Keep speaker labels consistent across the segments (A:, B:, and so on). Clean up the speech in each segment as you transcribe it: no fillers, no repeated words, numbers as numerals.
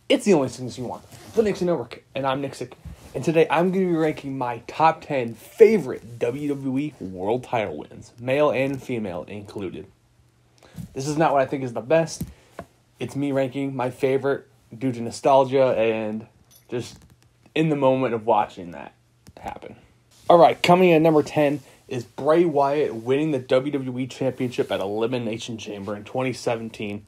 A: It's the only thing you want. The Nicsick Network, and I'm Nicsick. And today I'm going to be ranking my top 10 favorite WWE World Title wins, male and female included. This is not what I think is the best. It's me ranking my favorite due to nostalgia and just in the moment of watching that happen. Alright, coming in at number 10 is Bray Wyatt winning the WWE Championship at Elimination Chamber in 2017.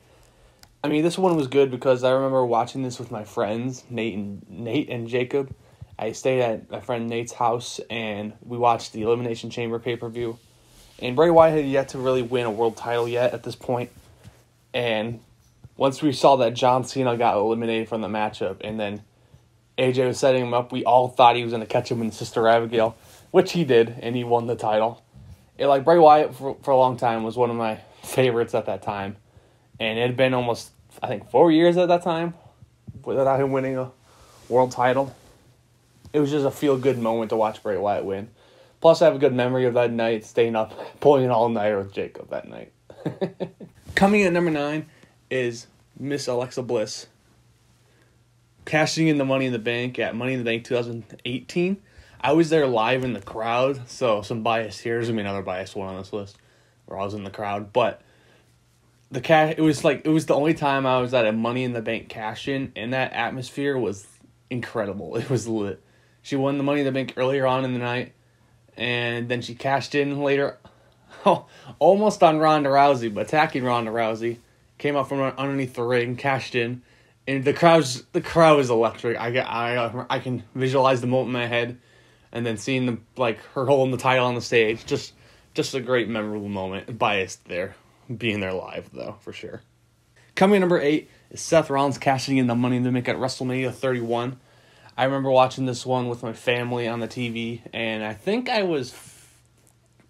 A: I mean, this one was good because I remember watching this with my friends, Nate and Jacob. I stayed at my friend Nate's house, and we watched the Elimination Chamber pay-per-view. And Bray Wyatt had yet to really win a world title yet at this point. And once we saw that John Cena got eliminated from the matchup, and then AJ was setting him up, we all thought he was going to catch him in Sister Abigail, which he did, and he won the title. Bray Wyatt for a long time was one of my favorites at that time. And it had been almost, I think, 4 years at that time without him winning a world title. It was just a feel-good moment to watch Bray Wyatt win. Plus, I have a good memory of that night, staying up, pulling an all-nighter with Jacob that night. Coming in at number 9 is Miss Alexa Bliss cashing in the Money in the Bank at Money in the Bank 2018. I was there live in the crowd, so some bias here. There's another biased one on this list where I was in the crowd, but it was the only time I was at a Money in the Bank cash-in, and that atmosphere was incredible. It was lit. She won the Money in the Bank earlier on in the night, and then she cashed in later, almost on Ronda Rousey, but attacking Ronda Rousey. Came up from underneath the ring, cashed in, and the crowd was electric. I can visualize the moment in my head, and then seeing her holding the title on the stage, just a great memorable moment. Biased there, being there live though for sure. Coming at number 8 is Seth Rollins cashing in the Money in the Bank at WrestleMania 31. I remember watching this one with my family on the TV, and I think I was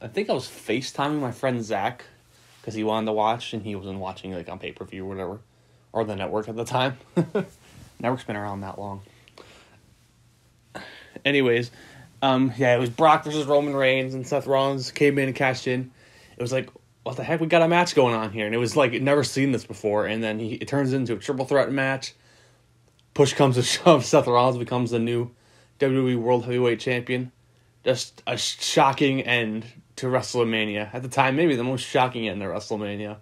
A: FaceTiming my friend Zach because he wanted to watch, and he wasn't watching on pay-per-view or whatever, or the network at the time. Network's been around that long. Anyways, it was Brock versus Roman Reigns, and Seth Rollins came in and cashed in. It was like, what the heck, we got a match going on here, and it was never seen this before, and then it turns into a triple threat match. Push comes to shove, Seth Rollins becomes the new WWE World Heavyweight Champion. Just a shocking end to WrestleMania. At the time, maybe the most shocking end to WrestleMania.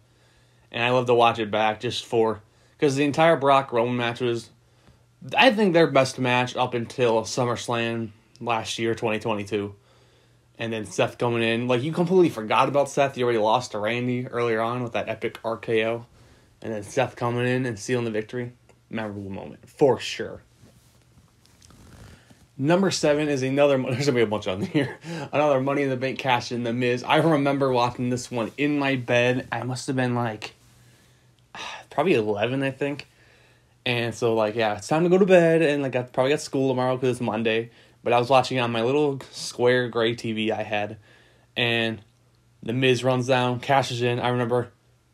A: And I love to watch it back because the entire Brock-Roman match was, I think, their best match up until SummerSlam last year, 2022. And then Seth coming in. You completely forgot about Seth. You already lost to Randy earlier on with that epic RKO. And then Seth coming in and sealing the victory. Memorable moment, for sure. Number 7 is there's going to be a bunch on here. Another Money in the Bank cash in, The Miz. I remember watching this one in my bed. I must have been probably 11, I think. And so it's time to go to bed. And I probably got school tomorrow because it's Monday. But I was watching it on my little square gray TV I had. And The Miz runs down, cashes in. I remember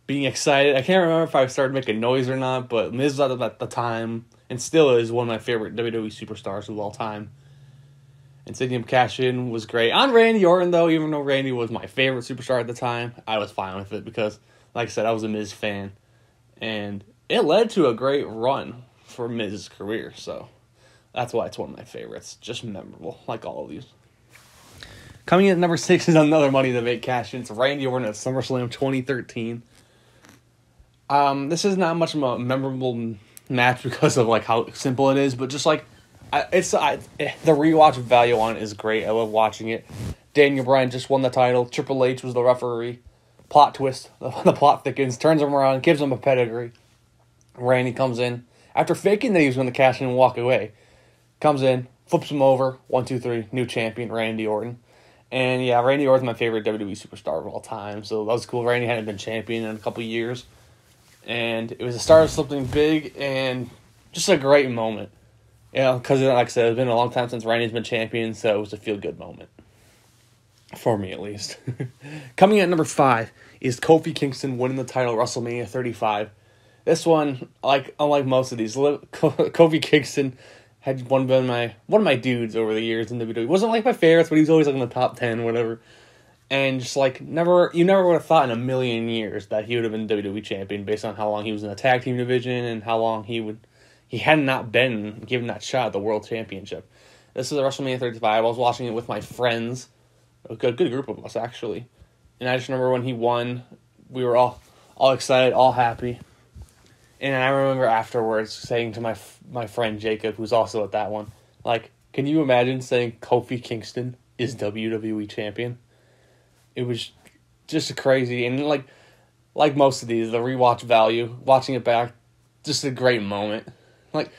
A: being excited. I can't remember if I started making noise or not, but Miz was at the time, and still is one of my favorite WWE superstars of all time. And seeing him cash in was great. On Randy Orton, though, even though Randy was my favorite superstar at the time, I was fine with it because, like I said, I was a Miz fan. And it led to a great run for Miz's career, so that's why it's one of my favorites. Just memorable, like all of these. Coming in at number 6 is another Money in the Bank cash in. It's Randy Orton at SummerSlam 2013. This is not much of a memorable match because of how simple it is, but just the rewatch value on it is great. I love watching it. Daniel Bryan just won the title. Triple H was the referee. Plot twist. The plot thickens. Turns him around. Gives him a pedigree. Randy comes in after faking that he was going to cash in and walk away. Comes in, flips him over. 1, 2, 3. New champion, Randy Orton. And yeah, Randy Orton's my favorite WWE superstar of all time. So that was cool. Randy hadn't been champion in a couple years. And it was the start of something big and just a great moment. Because like I said, it's been a long time since Randy's been champion, so it was a feel-good moment. For me, at least. Coming in at number 5 is Kofi Kingston winning the title at WrestleMania 35. This one, unlike most of these, Kofi Kingston had one of my dudes over the years in WWE. Wasn't my favorites, but he was always in the top 10, whatever. And just you never would have thought in a million years that he would have been WWE champion based on how long he was in the tag team division and how long he he had not been given that shot at the World Championship. This is a WrestleMania 35. I was watching it with my friends, a good group of us, actually. And I just remember when he won, we were all excited, all happy. And I remember afterwards saying to my friend Jacob, who's also at that one, like, can you imagine saying Kofi Kingston is WWE champion? It was just crazy. And like most of these, the rewatch value, watching it back, just a great moment. Like,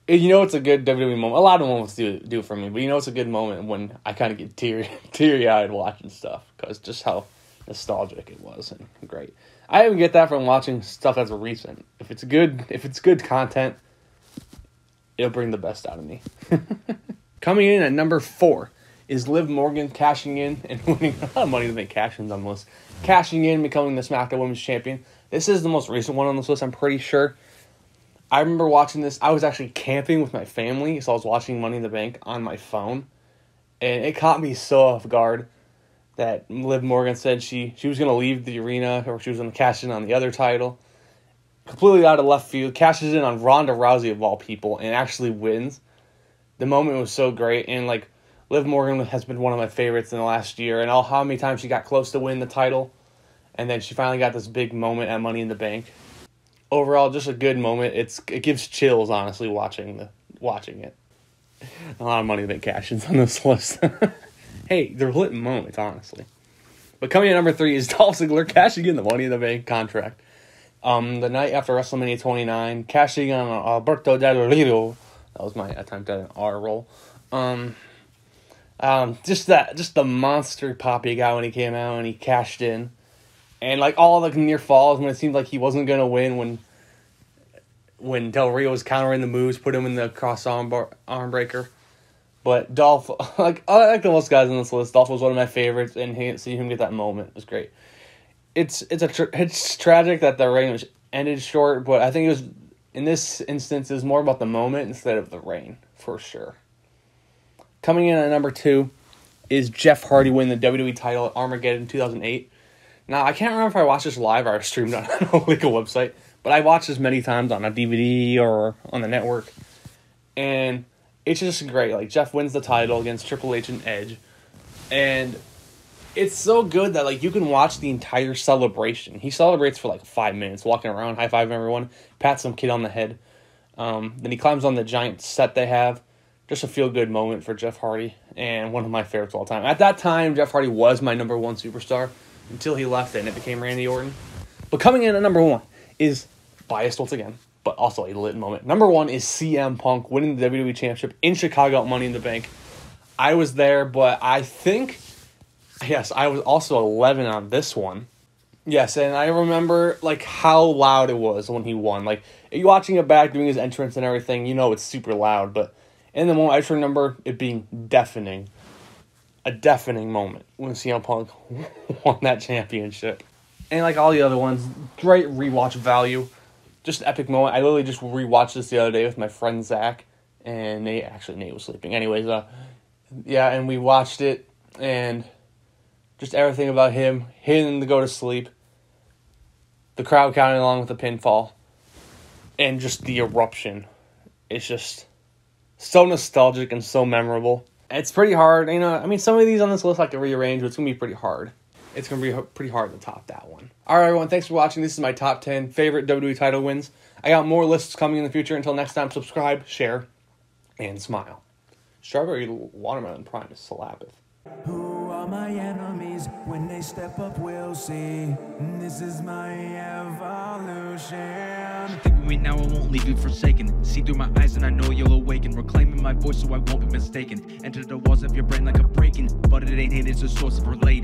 A: you know, it's a good WWE moment. A lot of moments do it for me, but you know, it's a good moment when I kind of get teary-eyed watching stuff, because just how nostalgic it was and great. I even get that from watching stuff that's recent. If it's good content, it'll bring the best out of me. Coming in at number 4 is Liv Morgan cashing in and winning a lot of money to make cash-ins on the list. Cashing in, becoming the SmackDown Women's Champion. This is the most recent one on this list, I'm pretty sure. I remember watching this. I was actually camping with my family, so I was watching Money in the Bank on my phone. And it caught me so off guard that Liv Morgan said she was going to leave the arena, or she was going to cash in on the other title. Completely out of left field, cashes in on Ronda Rousey of all people, and actually wins. The moment was so great, and like, Liv Morgan has been one of my favorites in the last year, and how many times she got close to win the title, and then she finally got this big moment at Money in the Bank. Overall, just a good moment. It gives chills, honestly, watching it. A lot of Money in the Bank cash-ins on this list. Hey, they're lit moments, honestly. But coming in at number 3 is Dolph Ziggler cashing in the Money in the Bank contract. The night after WrestleMania 29, cashing on Alberto Del Rio. That was my attempt at an R roll. Just the monster pop he got when he came out and he cashed in. And like all the near falls when it seemed like he wasn't going to win, when Del Rio was countering the moves, put him in the cross arm breaker. But Dolph, I like the most guys on this list, Dolph was one of my favorites, and seeing him get that moment was great. It's tragic that the reign ended short, but I think it was, in this instance, it was more about the moment instead of the reign, for sure. Coming in at number 2 is Jeff Hardy winning the WWE title at Armageddon in 2008. Now, I can't remember if I watched this live or I streamed on a legal website, but I watched this many times on a DVD or on the network, and it's just great. Like, Jeff wins the title against Triple H and Edge, and it's so good that, like, you can watch the entire celebration. He celebrates for, like, 5 minutes, walking around, high-fiving everyone, pats some kid on the head. Then he climbs on the giant set they have. Just a feel-good moment for Jeff Hardy, and one of my favorites of all time. At that time, Jeff Hardy was my number 1 superstar, until he left and it became Randy Orton. But coming in at number 1 is, biased once again, but also a lit moment. Number 1 is CM Punk winning the WWE Championship in Chicago at Money in the Bank. I was there, but I think, yes, I was also 11 on this one. Yes, and I remember, like, how loud it was when he won. Like, you watching it back, doing his entrance and everything, you know it's super loud, but in the moment, I just remember it being deafening. A deafening moment when CM Punk won that championship. And like all the other ones, great rewatch value. Just an epic moment. I literally just rewatched this the other day with my friend Zach. And Nate was sleeping. Anyways, and we watched it. And just everything about him hitting to go to sleep. The crowd counting along with the pinfall. And just the eruption. It's just so nostalgic and so memorable. It's pretty hard, some of these on this list I can rearrange, but it's going to be pretty hard. It's going to be pretty hard to top that one. Alright everyone, thanks for watching. This is my top 10 favorite WWE title wins. I got more lists coming in the future. Until next time, subscribe, share, and smile. Strawberry Watermelon Prime is Salabith.
B: Who are my enemies? When they step up, we'll see. This is my evolution.
C: Think with me now, I won't leave you forsaken. See through my eyes and I know you'll awaken. Reclaiming my voice so I won't be mistaken. Enter the walls of your brain like a breaking, but it ain't hit, it's a source of relating.